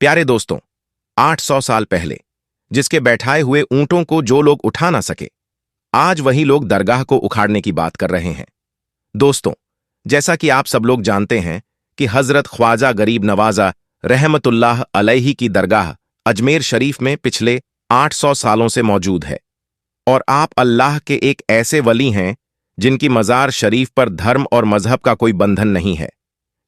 प्यारे दोस्तों, 800 साल पहले जिसके बैठाए हुए ऊंटों को जो लोग उठा ना सके, आज वही लोग दरगाह को उखाड़ने की बात कर रहे हैं। दोस्तों, जैसा कि आप सब लोग जानते हैं कि हजरत ख्वाजा गरीब नवाजा रहमतुल्लाह अलैहि की दरगाह अजमेर शरीफ में पिछले 800 सालों से मौजूद है और आप अल्लाह के एक ऐसे वली हैं जिनकी मज़ार शरीफ पर धर्म और मजहब का कोई बंधन नहीं है।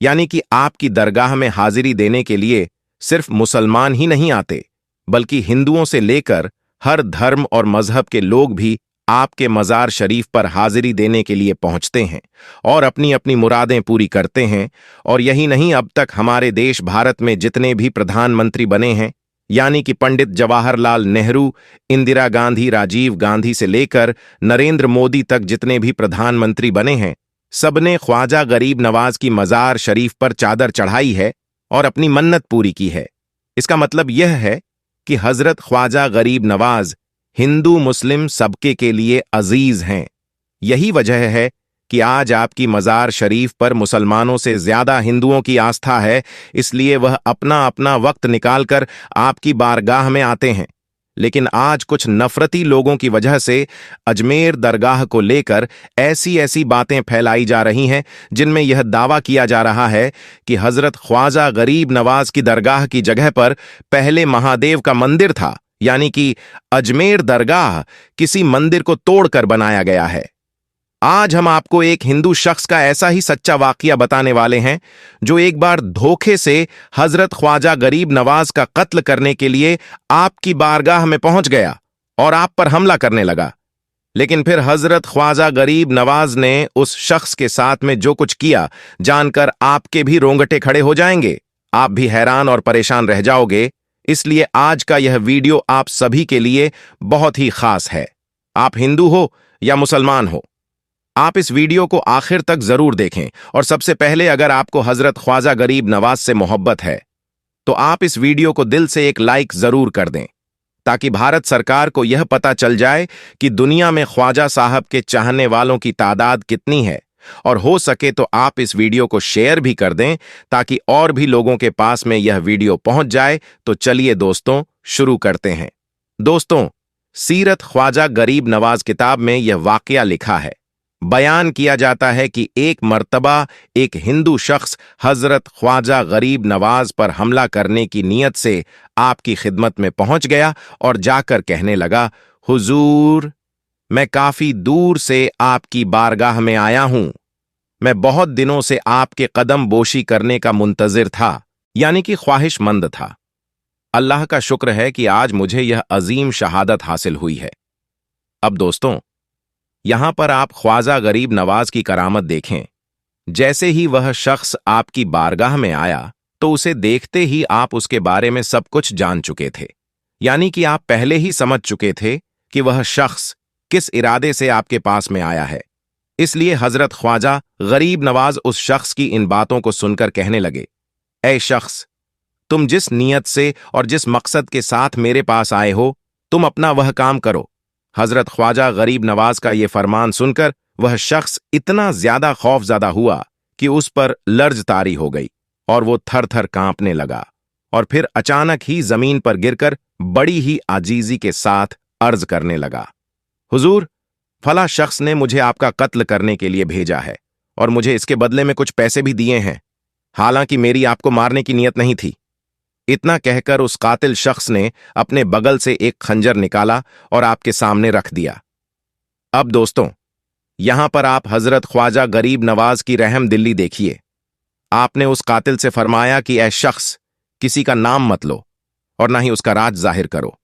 यानी कि आपकी दरगाह में हाजिरी देने के लिए सिर्फ मुसलमान ही नहीं आते, बल्कि हिंदुओं से लेकर हर धर्म और मजहब के लोग भी आपके मज़ार शरीफ पर हाजिरी देने के लिए पहुंचते हैं और अपनी अपनी मुरादें पूरी करते हैं। और यही नहीं, अब तक हमारे देश भारत में जितने भी प्रधानमंत्री बने हैं, यानी कि पंडित जवाहरलाल नेहरू, इंदिरा गांधी, राजीव गांधी से लेकर नरेंद्र मोदी तक जितने भी प्रधानमंत्री बने हैं, सबने ख्वाजा गरीब नवाज की मज़ार शरीफ पर चादर चढ़ाई है और अपनी मन्नत पूरी की है। इसका मतलब यह है कि हजरत ख्वाजा गरीब नवाज हिंदू मुस्लिम सबके के लिए अजीज हैं। यही वजह है कि आज आपकी मज़ार शरीफ पर मुसलमानों से ज्यादा हिंदुओं की आस्था है, इसलिए वह अपना अपना वक्त निकालकर आपकी बारगाह में आते हैं। लेकिन आज कुछ नफरती लोगों की वजह से अजमेर दरगाह को लेकर ऐसी ऐसी बातें फैलाई जा रही हैं जिनमें यह दावा किया जा रहा है कि हजरत ख्वाजा गरीब नवाज की दरगाह की जगह पर पहले महादेव का मंदिर था, यानी कि अजमेर दरगाह किसी मंदिर को तोड़कर बनाया गया है। आज हम आपको एक हिंदू शख्स का ऐसा ही सच्चा वाकया बताने वाले हैं जो एक बार धोखे से हजरत ख्वाजा गरीब नवाज का कत्ल करने के लिए आपकी बारगाह में पहुंच गया और आप पर हमला करने लगा। लेकिन फिर हजरत ख्वाजा गरीब नवाज ने उस शख्स के साथ में जो कुछ किया जानकर आपके भी रोंगटे खड़े हो जाएंगे, आप भी हैरान और परेशान रह जाओगे। इसलिए आज का यह वीडियो आप सभी के लिए बहुत ही खास है। आप हिंदू हो या मुसलमान हो, आप इस वीडियो को आखिर तक जरूर देखें। और सबसे पहले, अगर आपको हजरत ख्वाजा गरीब नवाज से मोहब्बत है तो आप इस वीडियो को दिल से एक लाइक जरूर कर दें, ताकि भारत सरकार को यह पता चल जाए कि दुनिया में ख्वाजा साहब के चाहने वालों की तादाद कितनी है। और हो सके तो आप इस वीडियो को शेयर भी कर दें ताकि और भी लोगों के पास में यह वीडियो पहुंच जाए। तो चलिए दोस्तों, शुरू करते हैं। दोस्तों, सीरत ख्वाजा गरीब नवाज किताब में यह वाकया लिखा है। बयान किया जाता है कि एक मर्तबा एक हिंदू शख्स हजरत ख्वाजा गरीब नवाज पर हमला करने की नीयत से आपकी खिदमत में पहुंच गया और जाकर कहने लगा, हुजूर, मैं काफी दूर से आपकी बारगाह में आया हूं। मैं बहुत दिनों से आपके कदम बोशी करने का मुंतजिर था, यानी कि ख्वाहिशमंद था। अल्लाह का शुक्र है कि आज मुझे यह अजीम शहादत हासिल हुई है। अब दोस्तों, यहां पर आप ख्वाजा गरीब नवाज की करामत देखें। जैसे ही वह शख्स आपकी बारगाह में आया तो उसे देखते ही आप उसके बारे में सब कुछ जान चुके थे, यानी कि आप पहले ही समझ चुके थे कि वह शख्स किस इरादे से आपके पास में आया है। इसलिए हजरत ख्वाजा गरीब नवाज उस शख्स की इन बातों को सुनकर कहने लगे, ऐ शख्स, तुम जिस नीयत से और जिस मकसद के साथ मेरे पास आए हो, तुम अपना वह काम करो। हजरत ख्वाजा गरीब नवाज का यह फरमान सुनकर वह शख्स इतना ज्यादा खौफजदा हुआ कि उस पर लर्ज तारी हो गई और वो थर थर कांपने लगा। और फिर अचानक ही जमीन पर गिरकर बड़ी ही आजीजी के साथ अर्ज करने लगा, हुजूर, फला शख्स ने मुझे आपका कत्ल करने के लिए भेजा है और मुझे इसके बदले में कुछ पैसे भी दिए हैं। हालांकि मेरी आपको मारने की नीयत नहीं थी। इतना कहकर उस कातिल शख्स ने अपने बगल से एक खंजर निकाला और आपके सामने रख दिया। अब दोस्तों, यहां पर आप हजरत ख्वाजा गरीब नवाज की रहम दिल्ली देखिए। आपने उस कातिल से फरमाया कि ऐ शख्स, किसी का नाम मत लो और ना ही उसका राज जाहिर करो।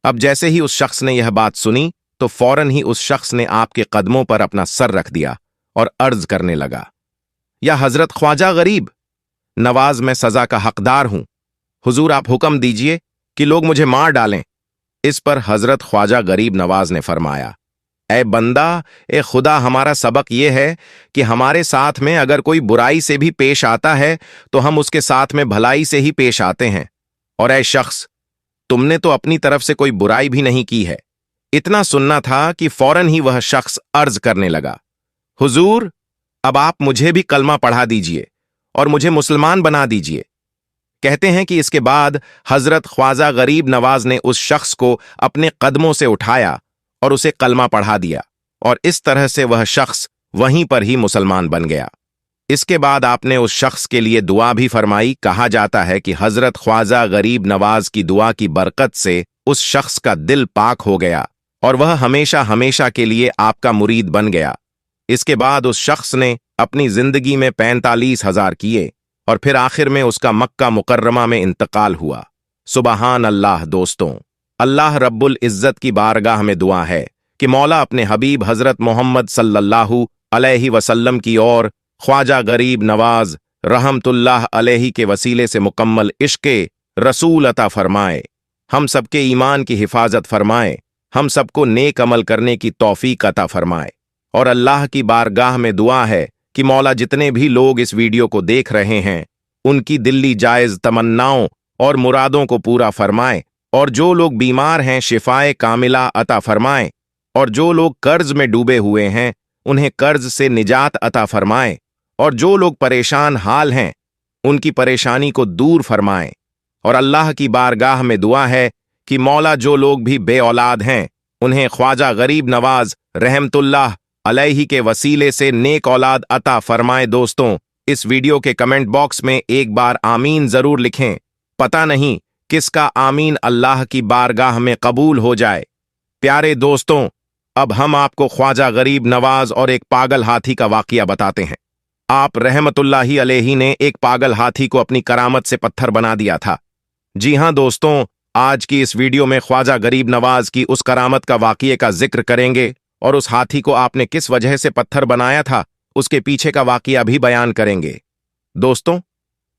अब जैसे ही उस शख्स ने यह बात सुनी तो फौरन ही उस शख्स ने आपके कदमों पर अपना सर रख दिया और अर्ज करने लगा, या हजरत ख्वाजा गरीब नवाज, मैं सजा का हकदार हूं। हुजूर, आप हुक्म दीजिए कि लोग मुझे मार डालें। इस पर हजरत ख्वाजा गरीब नवाज ने फरमाया, ए बंदा, ए खुदा, हमारा सबक यह है कि हमारे साथ में अगर कोई बुराई से भी पेश आता है तो हम उसके साथ में भलाई से ही पेश आते हैं। और ए शख्स, तुमने तो अपनी तरफ से कोई बुराई भी नहीं की है। इतना सुनना था कि फौरन ही वह शख्स अर्ज करने लगा, हुजूर, अब आप मुझे भी कलमा पढ़ा दीजिए और मुझे मुसलमान बना दीजिए। कहते हैं कि इसके बाद हजरत ख्वाजा गरीब नवाज ने उस शख्स को अपने कदमों से उठाया और उसे कलमा पढ़ा दिया, और इस तरह से वह शख्स वहीं पर ही मुसलमान बन गया। इसके बाद आपने उस शख्स के लिए दुआ भी फरमाई। कहा जाता है कि हजरत ख्वाजा गरीब नवाज की दुआ की बरकत से उस शख्स का दिल पाक हो गया और वह हमेशा हमेशा के लिए आपका मुरीद बन गया। इसके बाद उस शख्स ने अपनी जिंदगी में 45,000 किए और फिर आखिर में उसका मक्का मुकर्रमा में इंतकाल हुआ। सुबहान अल्लाह। दोस्तों, अल्लाह रब्बुल इज्जत की बारगाह में दुआ है कि मौला अपने हबीब हजरत मोहम्मद सल्लल्लाहु अलैहि वसल्लम की और ख्वाजा गरीब नवाज रहमतुल्लाह अलैहि के वसीले से मुकम्मल इश्क़े रसूल अता फरमाए, हम सबके ईमान की हिफाजत फरमाए, हम सबको नेक अमल करने की तौफीक अता फरमाए। और अल्लाह की बारगाह में दुआ है कि मौला जितने भी लोग इस वीडियो को देख रहे हैं उनकी दिल्ली जायज तमन्नाओं और मुरादों को पूरा फरमाए, और जो लोग बीमार हैं शिफाए कामिला अता फरमाए, और जो लोग कर्ज में डूबे हुए हैं उन्हें कर्ज से निजात अता फरमाए, और जो लोग परेशान हाल हैं उनकी परेशानी को दूर फरमाए। और अल्लाह की बारगाह में दुआ है कि मौला जो लोग भी बे औलाद हैं उन्हें ख्वाजा गरीब नवाज रहमतुल्लाह अलैहि के वसीले से नेक औलाद अता फरमाए। दोस्तों, इस वीडियो के कमेंट बॉक्स में एक बार आमीन जरूर लिखें। पता नहीं किसका आमीन अल्लाह की बारगाह में कबूल हो जाए। प्यारे दोस्तों, अब हम आपको ख्वाजा गरीब नवाज और एक पागल हाथी का वाकया बताते हैं। आप रहमतुल्लाहि अलैहि ने एक पागल हाथी को अपनी करामत से पत्थर बना दिया था। जी हां दोस्तों, आज की इस वीडियो में ख्वाजा गरीब नवाज की उस करामत का वाकये का जिक्र करेंगे और उस हाथी को आपने किस वजह से पत्थर बनाया था उसके पीछे का वाकया भी बयान करेंगे। दोस्तों,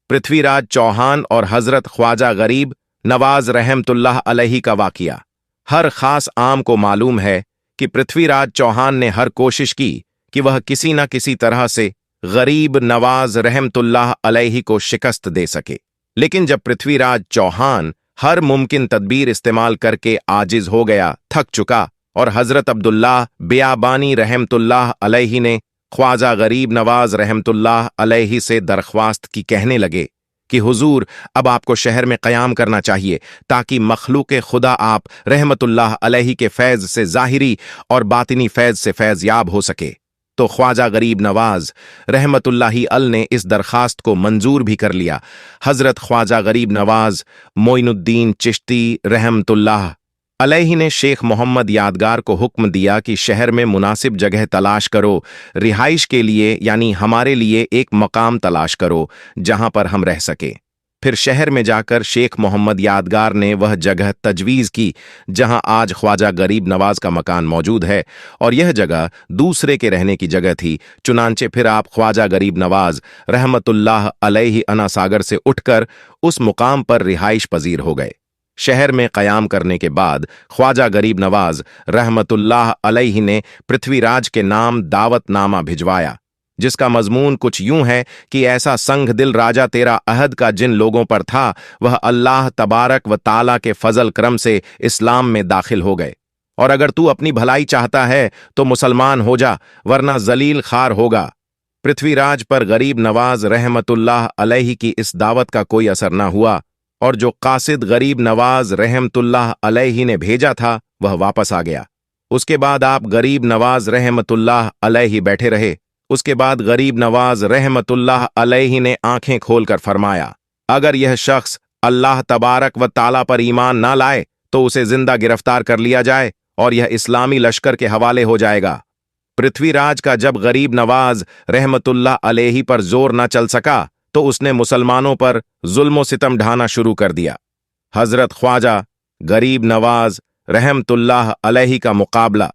पृथ्वीराज चौहान और हजरत ख्वाजा गरीब नवाज रहमतुल्लाह अलैहि का वाकया हर खास आम को मालूम है कि पृथ्वीराज चौहान ने हर कोशिश की कि वह किसी न किसी तरह से गरीब नवाज रहमतुल्लाह अलैहि को शिकस्त दे सके। लेकिन जब पृथ्वीराज चौहान हर मुमकिन तदबीर इस्तेमाल करके आजिज हो गया, थक चुका, और हजरत अब्दुल्लाह बियाबानी रहमतुल्लाह अलैहि ने ख्वाजा गरीब नवाज रहमतुल्लाह अलैहि से दरख्वास्त की कहने लगे कि हुजूर, अब आपको शहर में क़याम करना चाहिए ताकि मखलूक खुदा आप रहमतुल्लाह अलैहि के फैज़ से ज़ाहिरी और बातिनी फैज़ से फैज़ याब हो सके। तो ख्वाजा गरीब नवाज रहमतुल्लाहि अल ने इस दरखास्त को मंजूर भी कर लिया। हजरत ख्वाजा गरीब नवाज मोइनुद्दीन चिश्ती रहमतुल्लाह अलैहि ने शेख मोहम्मद यादगार को हुक्म दिया कि शहर में मुनासिब जगह तलाश करो, रिहाइश के लिए यानी हमारे लिए एक मकाम तलाश करो जहां पर हम रह सके। फिर शहर में जाकर शेख मोहम्मद यादगार ने वह जगह तजवीज़ की जहां आज ख्वाजा गरीब नवाज का मकान मौजूद है, और यह जगह दूसरे के रहने की जगह थी। चुनांचे फिर आप ख्वाजा गरीब नवाज रहमतुल्लाह अलैहि अना सागर से उठकर उस मुकाम पर रिहाइश पजीर हो गए। शहर में क़याम करने के बाद ख्वाजा गरीब नवाज रहमतुल्लाह अलैहि ने पृथ्वीराज के नाम दावतनामा भिजवाया, जिसका मजमून कुछ यूं है कि ऐसा संग दिल राजा तेरा अहद का जिन लोगों पर था वह अल्लाह तबारक व ताला के फजल करम से इस्लाम में दाखिल हो गए, और अगर तू अपनी भलाई चाहता है तो मुसलमान हो जा, वरना जलील खार होगा। पृथ्वीराज पर गरीब नवाज रहमतुल्लाह अलैहि की इस दावत का कोई असर न हुआ, और जो कासिद गरीब नवाज रहमतुल्लाह अलैहि ने भेजा था वह वापस आ गया। उसके बाद आप गरीब नवाज रहमतुल्लाह अलैहि बैठे रहे। उसके बाद गरीब नवाज रहमतुल्लाह अलैहि ने आंखें खोलकर फरमाया, अगर यह शख्स अल्लाह तबारक व ताला पर ईमान ना लाए तो उसे जिंदा गिरफ्तार कर लिया जाए और यह इस्लामी लश्कर के हवाले हो जाएगा। पृथ्वीराज का जब गरीब नवाज रहमतुल्लाह अलैहि पर जोर न चल सका तो उसने मुसलमानों पर जुल्म सितम ढाना शुरू कर दिया। हजरत ख्वाजा गरीब नवाज रहमतुल्लाह अलैहि का मुकाबला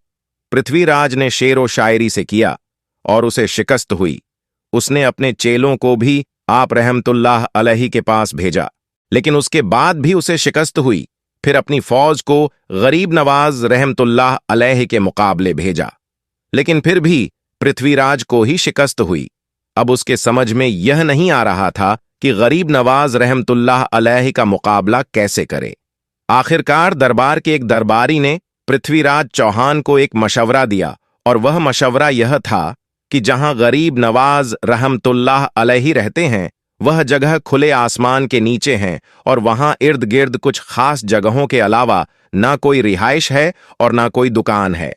पृथ्वीराज ने शेर व शायरी से किया और उसे शिकस्त हुई। उसने अपने चेलों को भी आप रहमतुल्लाह अलैहि के पास भेजा, लेकिन उसके बाद भी उसे शिकस्त हुई। फिर अपनी फौज को गरीब नवाज रहमतुल्लाह अलैहि के मुकाबले भेजा, लेकिन फिर भी पृथ्वीराज को ही शिकस्त हुई। अब उसके समझ में यह नहीं आ रहा था कि गरीब नवाज रहमतुल्लाह अलैहि का मुकाबला कैसे करे। आखिरकार दरबार के एक दरबारी ने पृथ्वीराज चौहान को एक मशवरा दिया, और वह मशवरा यह था कि जहां गरीब नवाज रहमतुल्लाह अलैहि रहते हैं वह जगह खुले आसमान के नीचे है और वहां इर्द गिर्द कुछ खास जगहों के अलावा ना कोई रिहाइश है और ना कोई दुकान है।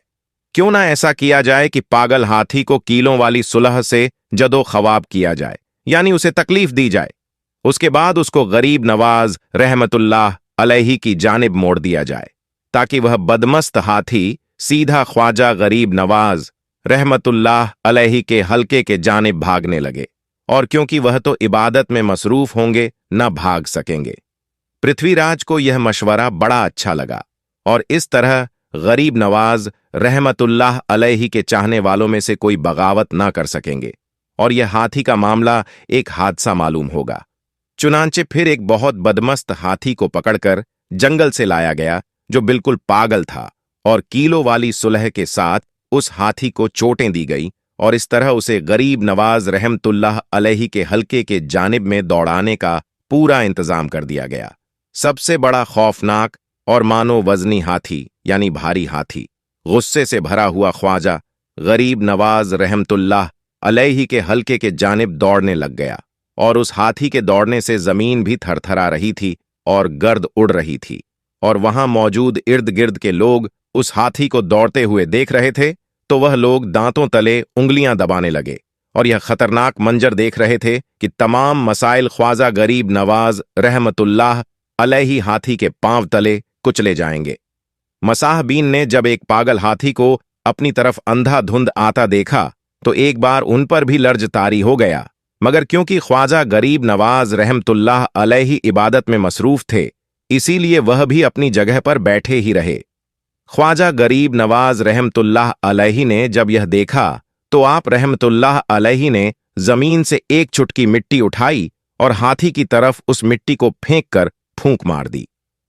क्यों ना ऐसा किया जाए कि पागल हाथी को कीलों वाली सुलह से जदो खवाब किया जाए, यानी उसे तकलीफ दी जाए। उसके बाद उसको गरीब नवाज रहमतुल्लाह अलैहि की जानिब मोड़ दिया जाए, ताकि वह बदमस्त हाथी सीधा ख्वाजा गरीब नवाज रहमतुल्लाह अलैहि के हल्के के जानिब भागने लगे, और क्योंकि वह तो इबादत में मसरूफ होंगे न भाग सकेंगे। पृथ्वीराज को यह मशवरा बड़ा अच्छा लगा और इस तरह गरीब नवाज रहमतुल्लाह अलैहि के चाहने वालों में से कोई बगावत ना कर सकेंगे और यह हाथी का मामला एक हादसा मालूम होगा। चुनांचे फिर एक बहुत बदमस्त हाथी को पकड़कर जंगल से लाया गया, जो बिल्कुल पागल था, और कीलों वाली सुलह के साथ उस हाथी को चोटें दी गई और इस तरह उसे गरीब नवाज रहमतुल्लाह अलैहि के हल्के के जानिब में दौड़ाने का पूरा इंतजाम कर दिया गया। सबसे बड़ा खौफनाक और मानो वजनी हाथी यानी भारी हाथी गुस्से से भरा हुआ ख्वाजा गरीब नवाज रहमतुल्लाह अलैहि के हल्के के जानिब दौड़ने लग गया, और उस हाथी के दौड़ने से जमीन भी थरथरा रही थी और गर्द उड़ रही थी, और वहां मौजूद इर्द गिर्द के लोग उस हाथी को दौड़ते हुए देख रहे थे तो वह लोग दांतों तले उंगलियां दबाने लगे और यह खतरनाक मंजर देख रहे थे कि तमाम मसाइल ख्वाजा गरीब नवाज रहमतुल्लाह अलैहि हाथी के पांव तले कुचले जाएंगे। मसाहबीन ने जब एक पागल हाथी को अपनी तरफ अंधाधुंध आता देखा तो एक बार उन पर भी लर्ज तारी हो गया, मगर क्योंकि ख्वाजा गरीब नवाज रहमतुल्लाह अलैहि इबादत में मसरूफ थे, इसीलिए वह भी अपनी जगह पर बैठे ही रहे। ख्वाजा गरीब नवाज रहमतुल्लाह अलैहि ने जब यह देखा तो आप रहमतुल्लाह अलैहि ने जमीन से एक चुटकी मिट्टी उठाई और हाथी की तरफ उस मिट्टी को फेंक कर फूंक मार दी।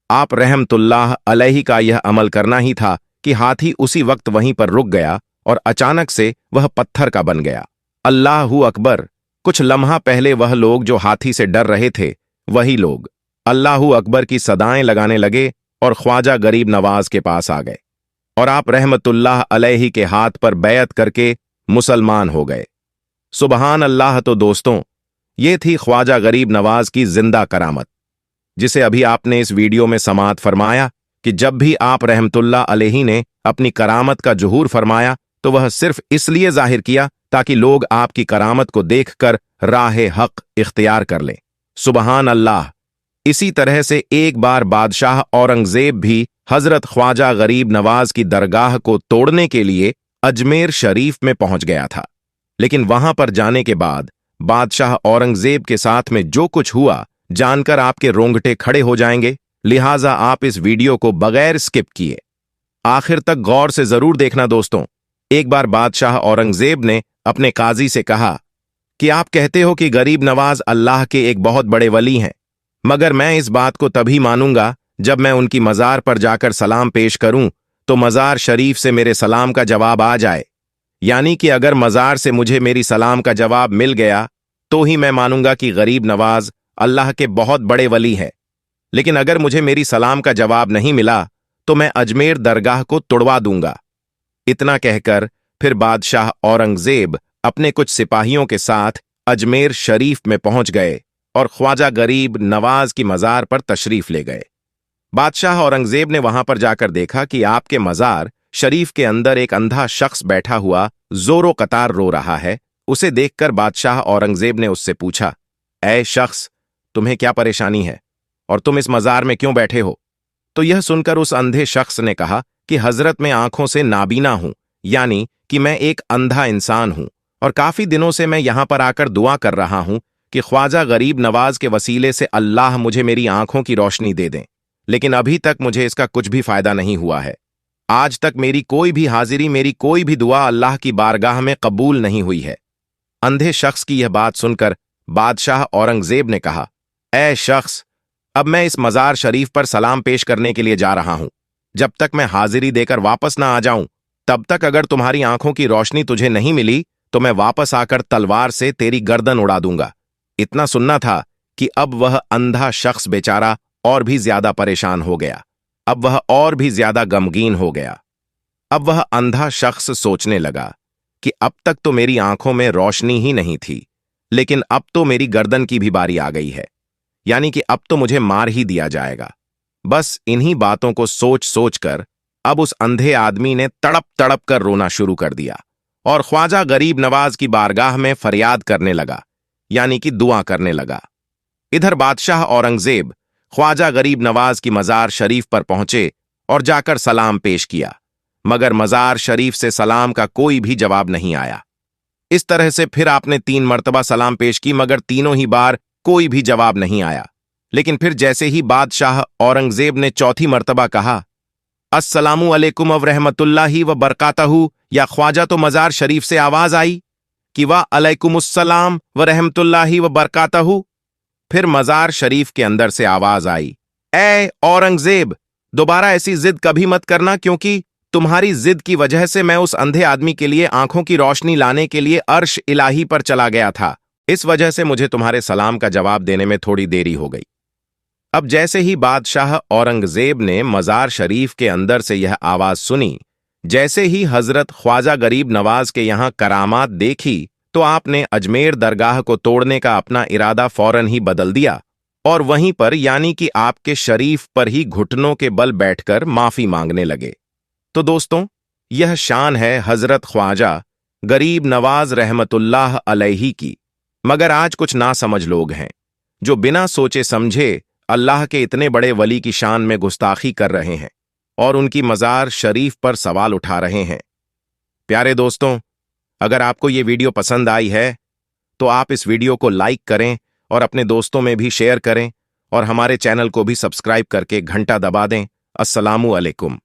आप रहमतुल्लाह अलैहि का यह अमल करना ही था कि हाथी उसी वक्त वहीं पर रुक गया और अचानक से वह पत्थर का बन गया। अल्लाहू अकबर! कुछ लम्हा पहले वह लोग जो हाथी से डर रहे थे, वही लोग अल्लाहू अकबर की सदाएं लगाने लगे और ख्वाजा गरीब नवाज के पास आ गए और आप रहमतुल्लाह अलैहि के हाथ पर बैयत करके मुसलमान हो गए। सुबहान अल्लाह! तो दोस्तों, ये थी ख्वाजा गरीब नवाज की जिंदा करामत, जिसे अभी आपने इस वीडियो में समाअत फरमाया कि जब भी आप रहमतुल्लाह अलैहि ने अपनी करामत का जुहूर फरमाया तो वह सिर्फ इसलिए जाहिर किया ताकि लोग आपकी करामत को देखकर राह हक इख्तियार कर लें। सुबहान अल्लाह! इसी तरह से एक बार बादशाह औरंगजेब भी हजरत ख्वाजा गरीब नवाज की दरगाह को तोड़ने के लिए अजमेर शरीफ में पहुंच गया था, लेकिन वहां पर जाने के बाद बादशाह औरंगजेब के साथ में जो कुछ हुआ जानकर आपके रोंगटे खड़े हो जाएंगे, लिहाजा आप इस वीडियो को बगैर स्किप किए आखिर तक गौर से जरूर देखना। दोस्तों, एक बार बादशाह औरंगजेब ने अपने काजी से कहा कि आप कहते हो कि गरीब नवाज अल्लाह के एक बहुत बड़े वली हैं, मगर मैं इस बात को तभी मानूंगा जब मैं उनकी मजार पर जाकर सलाम पेश करूं तो मजार शरीफ से मेरे सलाम का जवाब आ जाए, यानी कि अगर मजार से मुझे मेरी सलाम का जवाब मिल गया तो ही मैं मानूंगा कि गरीब नवाज अल्लाह के बहुत बड़े वली है। लेकिन अगर मुझे मेरी सलाम का जवाब नहीं मिला तो मैं अजमेर दरगाह को तुड़वा दूंगा। इतना कहकर फिर बादशाह औरंगजेब अपने कुछ सिपाहियों के साथ अजमेर शरीफ में पहुंच गए और ख्वाजा गरीब नवाज की मजार पर तशरीफ ले गए। बादशाह औरंगजेब ने वहां पर जाकर देखा कि आपके मजार शरीफ के अंदर एक अंधा शख्स बैठा हुआ जोरो कतार रो रहा है। उसे देखकर बादशाह औरंगजेब ने उससे पूछा, ऐ शख्स, तुम्हें क्या परेशानी है और तुम इस मजार में क्यों बैठे हो? तो यह सुनकर उस अंधे शख्स ने कहा कि हजरत मैं आंखों से नाबीना हूं, यानी कि मैं एक अंधा इंसान हूं, और काफी दिनों से मैं यहां पर आकर दुआ कर रहा हूं कि ख्वाजा गरीब नवाज के वसीले से अल्लाह मुझे मेरी आंखों की रोशनी दे दें, लेकिन अभी तक मुझे इसका कुछ भी फायदा नहीं हुआ है। आज तक मेरी कोई भी हाजिरी, मेरी कोई भी दुआ अल्लाह की बारगाह में कबूल नहीं हुई है। अंधे शख्स की यह बात सुनकर बादशाह औरंगजेब ने कहा, ऐ शख्स, अब मैं इस मजार शरीफ पर सलाम पेश करने के लिए जा रहा हूं। जब तक मैं हाजिरी देकर वापस ना आ जाऊं, तब तक अगर तुम्हारी आंखों की रोशनी तुझे नहीं मिली तो मैं वापस आकर तलवार से तेरी गर्दन उड़ा दूंगा। इतना सुनना था कि अब वह अंधा शख्स बेचारा और भी ज्यादा परेशान हो गया। अब वह और भी ज्यादा गमगीन हो गया। अब वह अंधा शख्स सोचने लगा कि अब तक तो मेरी आंखों में रोशनी ही नहीं थी, लेकिन अब तो मेरी गर्दन की भी बारी आ गई है, यानी कि अब तो मुझे मार ही दिया जाएगा। बस इन्हीं बातों को सोच सोच कर अब उस अंधे आदमी ने तड़प तड़प कर रोना शुरू कर दिया और ख्वाजा गरीब नवाज की बारगाह में फरियाद करने लगा, यानी कि दुआ करने लगा। इधर बादशाह औरंगजेब ख्वाजा गरीब नवाज की मजार शरीफ पर पहुंचे और जाकर सलाम पेश किया, मगर मजार शरीफ से सलाम का कोई भी जवाब नहीं आया। इस तरह से फिर आपने 3 मर्तबा सलाम पेश की, मगर तीनों ही बार कोई भी जवाब नहीं आया। लेकिन फिर जैसे ही बादशाह औरंगजेब ने चौथी मर्तबा कहा, अस्सलामु अलैकुम व रहमतुल्लाहि व बरकातहू, या ख्वाजा, तो मजार शरीफ से आवाज आई कि वाह अलैकुमुस्सलाम व रहमतुल्लाहि व बरकातहू। फिर मजार शरीफ के अंदर से आवाज आई, ए औरंगजेब, दोबारा ऐसी जिद कभी मत करना, क्योंकि तुम्हारी जिद की वजह से मैं उस अंधे आदमी के लिए आंखों की रोशनी लाने के लिए अर्श इलाही पर चला गया था। इस वजह से मुझे तुम्हारे सलाम का जवाब देने में थोड़ी देरी हो गई। अब जैसे ही बादशाह औरंगजेब ने मजार शरीफ के अंदर से यह आवाज सुनी, जैसे ही हजरत ख्वाजा गरीब नवाज के यहां करामात देखी, तो आपने अजमेर दरगाह को तोड़ने का अपना इरादा फौरन ही बदल दिया और वहीं पर, यानी कि आपके शरीफ पर ही घुटनों के बल बैठकर माफी मांगने लगे। तो दोस्तों, यह शान है हजरत ख्वाजा गरीब नवाज रहमतुल्लाह अलैहि की। मगर आज कुछ नासमझ लोग हैं जो बिना सोचे समझे अल्लाह के इतने बड़े वली की शान में गुस्ताखी कर रहे हैं और उनकी मजार शरीफ पर सवाल उठा रहे हैं। प्यारे दोस्तों, अगर आपको ये वीडियो पसंद आई है तो आप इस वीडियो को लाइक करें और अपने दोस्तों में भी शेयर करें और हमारे चैनल को भी सब्सक्राइब करके घंटा दबा दें। अस्सलामु अलैकुम।